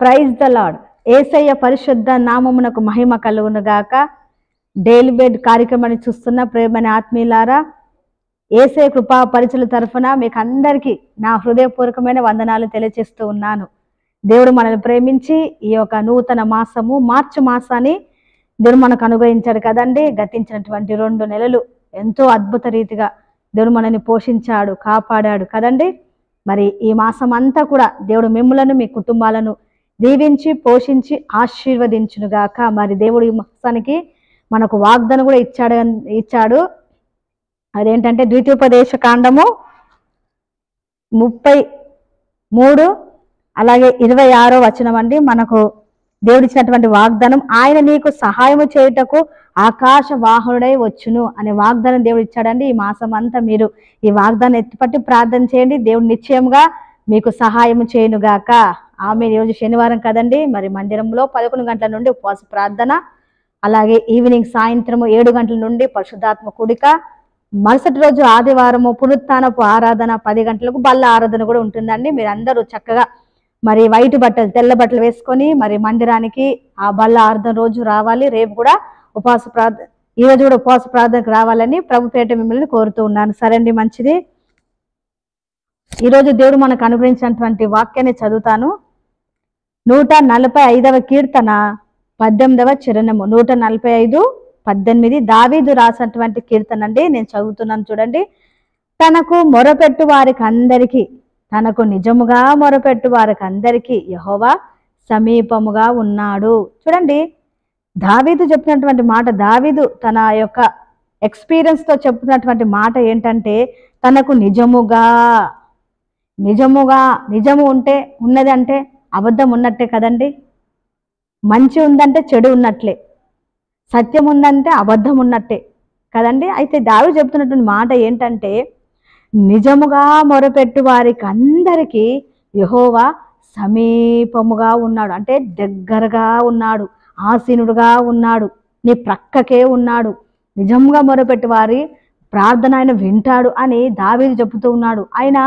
Praise the lord. యేసయ్య పరిశుద్ధ నామమునకు మహిమ కలుగును గాక. డైలీ బెడ్ కార్యక్రమాన్ని చూస్తున్న ప్రేమని ఆత్మీయులారా, యేసయ్య కృపా పరిచయుల తరఫున మీకు అందరికీ నా హృదయపూర్వకమైన వందనాలు తెలియజేస్తూ ఉన్నాను. దేవుడు మనల్ని ప్రేమించి ఈ యొక్క నూతన మాసము మార్చి మాసాన్ని దేవుడు మనకు అనుగ్రహించాడు కదండి. గతించినటువంటి 2 నెలలు ఎంతో అద్భుత రీతిగా దేవుడు మనల్ని పోషించాడు, కాపాడాడు కదండి. మరి ఈ మాసం అంతా కూడా దేవుడు మిమ్మలను మీ కుటుంబాలను దీవించి పోషించి ఆశీర్వదించునుగాక. మరి దేవుడు ఈ మాసానికి మనకు వాగ్దానం కూడా ఇచ్చాడు. అదేంటంటే ద్వితీయోపదేశ కాండము 33 అలాగే 26వ వచనం అండి. మనకు దేవుడు ఇచ్చినటువంటి వాగ్దానం, ఆయన నీకు సహాయము చేయుటకు ఆకాశ వాహనుడై వచ్చును అనే వాగ్దానం దేవుడు ఇచ్చాడండి. ఈ మాసం అంతా మీరు ఈ వాగ్దానం ఎత్తిపట్టి ప్రార్థన చేయండి. దేవుడు నిశ్చయంగా మీకు సహాయం చేయనుగాక. ఆమె ఈరోజు శనివారం కదండి. మరి మందిరంలో 11 గంటల నుండి ఉపవాస ప్రార్థన, అలాగే ఈవినింగ్ సాయంత్రము 7 గంటల నుండి పరిశుద్ధాత్మ కూడిక, మరుసటి రోజు ఆదివారము పునరుత్థానపు ఆరాధన 10 గంటలకు బల్ల ఆరాధన కూడా ఉంటుందండి. మీరు అందరూ చక్కగా మరి వైట్ బట్టలు తెల్ల బట్టలు వేసుకొని మరి మందిరానికి ఆ బల్ల ఆరాధన రోజు రావాలి. రేపు కూడా ఉపవాస ప్రార్థన, ఈరోజు కూడా ఉపవాస ప్రార్థనకు రావాలని ప్రభు పేట మిమ్మల్ని కోరుతూ ఉన్నాను. సరే అండి, మంచిది. ఈరోజు దేవుడు మనకు అనుగ్రహించినటువంటి వాక్యాన్ని చదువుతాను. 145వ కీర్తన 18వ చరణము. 145:18 దావీదు రాసినటువంటి కీర్తన అండి. నేను చదువుతున్నాను చూడండి. తనకు మొరపెట్టు వారికి అందరికీ, తనకు నిజముగా మొరపెట్టు వారికి అందరికీ యెహోవా సమీపముగా ఉన్నాడు. చూడండి, దావీదు చెప్పినటువంటి మాట. దావీదు తన యొక్క ఎక్స్పీరియన్స్తో చెప్తున్నటువంటి మాట ఏంటంటే, తనకు నిజము ఉంటే ఉన్నది అంటే అబద్ధం ఉన్నట్టే కదండి. మంచి ఉందంటే చెడు ఉన్నట్లే, సత్యం ఉందంటే అబద్ధం ఉన్నట్టే కదండి. అయితే దావీదు చెప్తున్నటువంటి మాట ఏంటంటే, నిజముగా మొరపెట్టు వారికి అందరికీ యెహోవా సమీపముగా ఉన్నాడు. అంటే దగ్గరగా ఉన్నాడు, ఆసీనుడుగా ఉన్నాడు, నీ ప్రక్కకే ఉన్నాడు. నిజంగా మొరపెట్టు వారి ప్రార్థన ఆయన వింటాడు అని దావీదు చెబుతూ ఉన్నాడు. ఆయన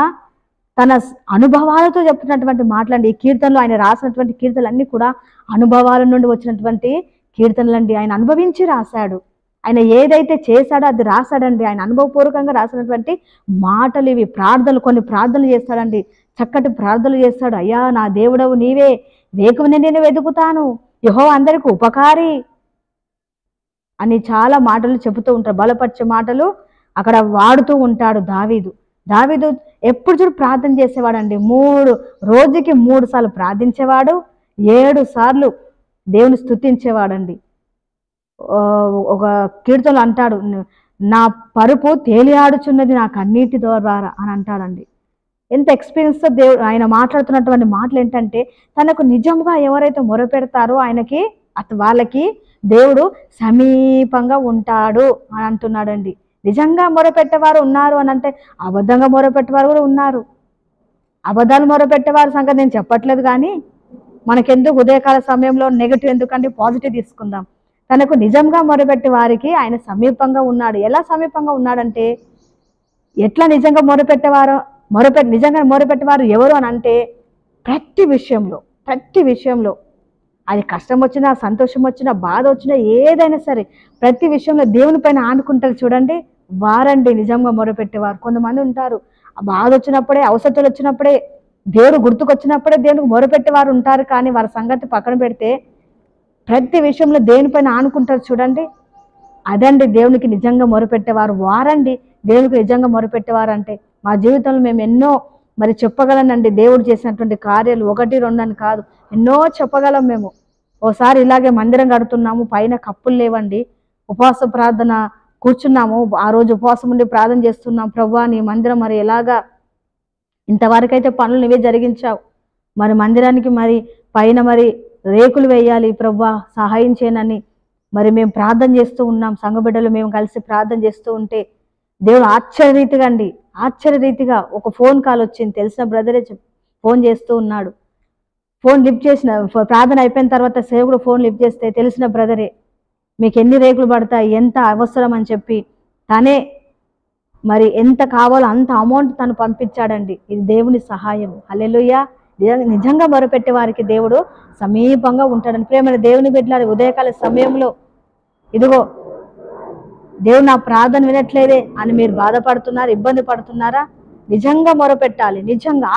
తన అనుభవాలతో చెప్తున్నటువంటి మాటలండి. ఈ కీర్తనలు ఆయన రాసినటువంటి కీర్తనలన్నీ కూడా అనుభవాల నుండి వచ్చినటువంటి కీర్తనలండి. ఆయన అనుభవించి రాశాడు. ఆయన ఏదైతే చేశాడో అది రాశాడండి. ఆయన అనుభవపూర్వకంగా రాసినటువంటి మాటలు ఇవి. ప్రార్థనలు, కొన్ని ప్రార్థనలు చేస్తాడండి, చక్కటి ప్రార్థనలు చేస్తాడు. అయ్యా నా దేవుడవు నీవే, వేకువనే నేను వెతుకుతాను, యెహోవా అందరికి ఉపకారి అని చాలా మాటలు చెబుతూ ఉంటారు. బలపరిచే మాటలు అక్కడ వాడుతూ ఉంటాడు దావీదు. దావీదు ఎప్పుడు చూడు ప్రార్థన చేసేవాడండి. రోజుకి 3 సార్లు ప్రార్థించేవాడు, 7 సార్లు దేవుని స్తుతించేవాడండి. ఒక కీర్తనలు అంటాడు, నా పరుపు తేలియాడుచున్నది నా కన్నీటి ద్వారా అని అంటాడండి. ఎంత ఎక్స్పీరియన్స్తో దేవుడు ఆయన మాట్లాడుతున్నటువంటి మాటలు ఏంటంటే, తనకు నిజంగా ఎవరైతే మొరపెడతారో ఆయనకి వాళ్ళకి దేవుడు సమీపంగా ఉంటాడు అని అంటున్నాడండి. నిజంగా మొరపెట్టేవారు ఉన్నారు అని అంటే, అబద్ధంగా మొరపెట్టేవారు కూడా ఉన్నారు. అబద్ధాలు మొరపెట్టేవారి సంగతి నేను చెప్పట్లేదు, కానీ మనకెందుకు ఉదయకాల సమయంలో నెగిటివ్ ఎందుకంటే పాజిటివ్ తీసుకుందాం. తనకు నిజంగా మొరపెట్టే వారికి ఆయన సమీపంగా ఉన్నాడు. ఎలా సమీపంగా ఉన్నాడంటే, ఎట్లా నిజంగా నిజంగా మొరపెట్టేవారు ఎవరు అని అంటే, ప్రతి విషయంలో అది కష్టం వచ్చినా, సంతోషం వచ్చినా, బాధ వచ్చినా, ఏదైనా సరే ప్రతి విషయంలో దేవుని పైన ఆనుకుంటారు చూడండి, వారండి నిజంగా మొరపెట్టేవారు. కొంతమంది ఉంటారు, ఆ బాధ వచ్చినప్పుడే, అవసరాలు వచ్చినప్పుడే, దేవుడు గుర్తుకొచ్చినప్పుడే దేవునికి మొరపెట్టేవారు ఉంటారు. కానీ వారి సంగతి పక్కన పెడితే ప్రతి విషయంలో దేవునిపైన ఆనుకుంటారు చూడండి, అదండి దేవునికి నిజంగా మొరపెట్టేవారు. వారండి దేవునికి నిజంగా మొరపెట్టేవారు. అంటే మా జీవితంలో మేము ఎన్నో మరి చెప్పగలనండి. దేవుడు చేసినటువంటి కార్యాలు 1, 2 అని కాదు, ఎన్నో చెప్పగలం మేము. ఓసారి ఇలాగే మందిరం కడుతున్నాము, పైన కప్పులు లేవండి, ఉపవాస ప్రార్థన కూర్చున్నాము. ఆ రోజు ఉపవాసం ఉండి ప్రార్థన చేస్తున్నాం. ప్రభువా నీ మందిరం మరి ఎలాగా, ఇంతవరకైతే పనులు నువ్వే జరిగించావు, మరి మందిరానికి మరి పైన మరి రేకులు వేయాలి ప్రభువా, సహాయం చేయనని మరి మేము ప్రార్థన చేస్తూ ఉన్నాం. సంఘబిడ్డలు మేము కలిసి ప్రార్థన చేస్తూ ఉంటే దేవుడు ఆశ్చర్యరీతిగా ఒక ఫోన్ కాల్ వచ్చింది. తెలిసిన బ్రదరే ఫోన్ చేస్తూ ఉన్నాడు. ఫోన్ లిఫ్ట్ చేసిన, ప్రార్థన అయిపోయిన తర్వాత సేవకుడు ఫోన్ లిఫ్ట్ చేస్తే తెలిసిన బ్రదరే, మీకు ఎన్ని రేకులు పడతాయి, ఎంత అవసరం అని చెప్పి తనే మరి ఎంత కావాలో అంత అమౌంట్ తను పంపించాడండి. ఇది దేవుని సహాయం. హల్లెలూయా. నిజంగా మొరపెట్టే వారికి దేవుడు సమీపంగా ఉంటాడని. ప్రేమ దేవుని బిడ్డలారా, ఉదయకాల సమయంలో ఇదిగో దేవుడు నా ప్రార్థన వినట్లేదే అని మీరు బాధపడుతున్నారు, ఇబ్బంది పడుతున్నారా? నిజంగా మొరపెట్టాలి. నిజంగా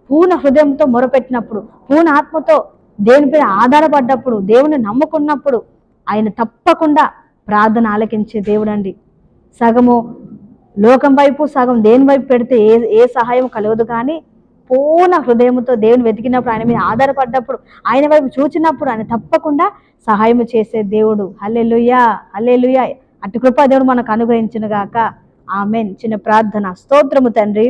పూర్ణ హృదయంతో మొరపెట్టినప్పుడు, పూర్ణ ఆత్మతో దేవునిపై ఆధారపడ్డప్పుడు, దేవుని నమ్ముకున్నప్పుడు ఆయన తప్పకుండా ప్రార్థన ఆలకించే దేవుడు అండి. సగము లోకం వైపు, సగం దేని వైపు పెడితే ఏ సహాయం కలగదు. కానీ పూర్ణ హృదయంతో దేవుని వెతికినప్పుడు, ఆయన మీద ఆధారపడ్డప్పుడు, ఆయన వైపు చూచినప్పుడు ఆయన తప్పకుండా సహాయం చేసే దేవుడు. హల్లెలూయా, హల్లెలూయా. అటు కృప దేవుడు మనకు అనుగ్రహించును గాక. ఆమేన్. చిన్న ప్రార్థన. స్తోత్రము తండ్రి,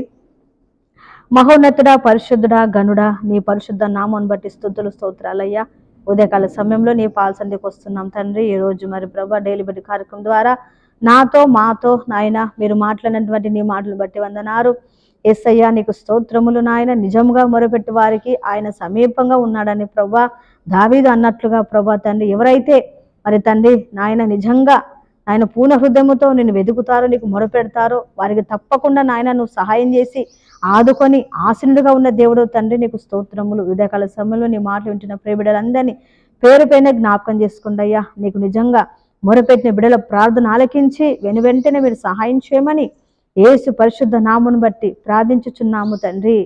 మహోన్నతుడా, పరిశుద్ధుడా, గనుడా, నీ పరిశుద్ధ నామం బట్టి స్తుతులు స్తోత్రాలయ్యా. ఉదయకాల సమయంలో నీ పాల్సందికి వస్తున్నాం తండ్రి. ఈ రోజు మరి ప్రభా డైలీ బట్టి కార్యక్రమం ద్వారా నాతో మాతో నాయన మీరు మాట్లాడినటువంటి నీ మాటలు బట్టి వందనారు. యేసయ్యా నీకు స్తోత్రములు నాయన. నిజంగా మొరపెట్టి వారికి ఆయన సమీపంగా ఉన్నాడని ప్రభా దావీదు అన్నట్లుగా ప్రభా తండ్రి, ఎవరైతే మరి తండ్రి నాయన నిజంగా ఆయన పూర్ణ హృదయముతో నిన్ను వెతుకుతారో, నీకు మొరపెడతారో వారికి తప్పకుండా నాయన నువ్వు సహాయం చేసి ఆదుకొని ఆశీనుడిగా ఉన్న దేవుడు తండ్రి, నీకు స్తోత్రములు. ఉదయకాల సమయంలో నీ మాటలు వింటున్న ప్రియ బిడ్డలందరినీ పేరు పైన జ్ఞాపకం చేసుకోండి అయ్యా. నీకు నిజంగా మొరపెట్టిన బిడ్డల ప్రార్థన ఆలకించి వెనువెంటనే మీరు సహాయం చేయమని యేసు పరిశుద్ధ నామమును బట్టి ప్రార్థించుచున్నాము తండ్రి.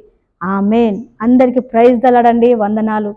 ఆమేన్. అందరికీ ప్రైజ్ దలడండి. వందనాలు.